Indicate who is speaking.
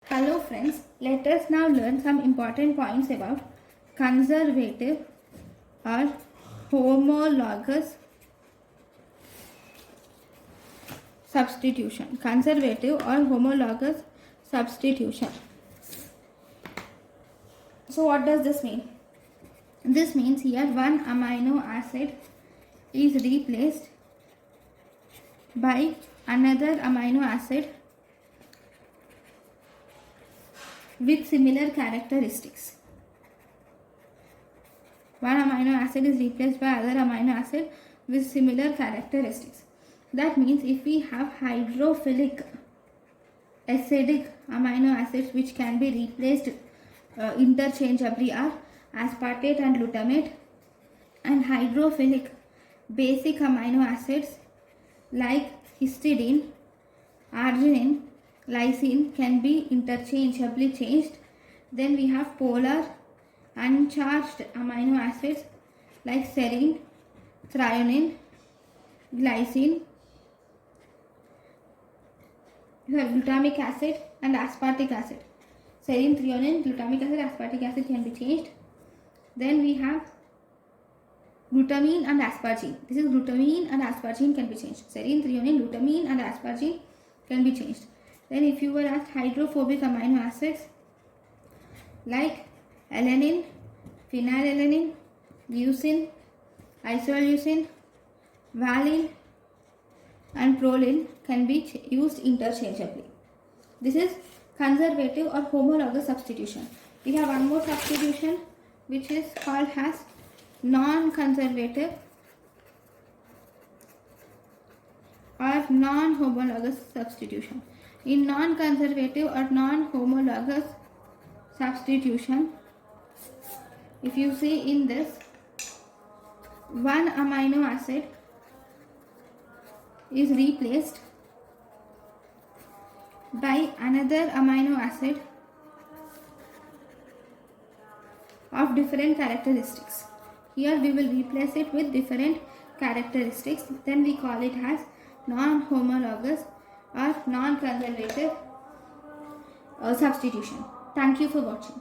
Speaker 1: Hello friends, let us now learn some important points about conservative or homologous substitution. Conservative or homologous substitution. So what does this mean? This means here one amino acid is replaced by another amino acid with similar characteristics. One amino acid is replaced by other amino acid with similar characteristics. That means if we have hydrophilic acidic amino acids which can be replaced interchangeably are aspartate and glutamate, and hydrophilic basic amino acids like histidine, arginine, lysine can be interchangeably changed. Then we have polar uncharged amino acids like serine, threonine, glycine. You have glutamic acid and aspartic acid. Serine, threonine, glutamic acid, aspartic acid can be changed. Then we have glutamine and aspargine. This is glutamine and aspargine can be changed. Serine, threonine, glutamine and aspargine can be changed. Then if you were asked hydrophobic amino acids like alanine, phenylalanine, leucine, isoleucine, valine and proline can be used interchangeably. This is conservative or homologous substitution. We have one more substitution which is called as non-conservative or non-homologous substitution. In non-conservative or non-homologous substitution, if you see in this, one amino acid is replaced by another amino acid of different characteristics. Here we will replace it with different characteristics. Then we call it as non-homologous or non-conservative substitution. Thank you for watching.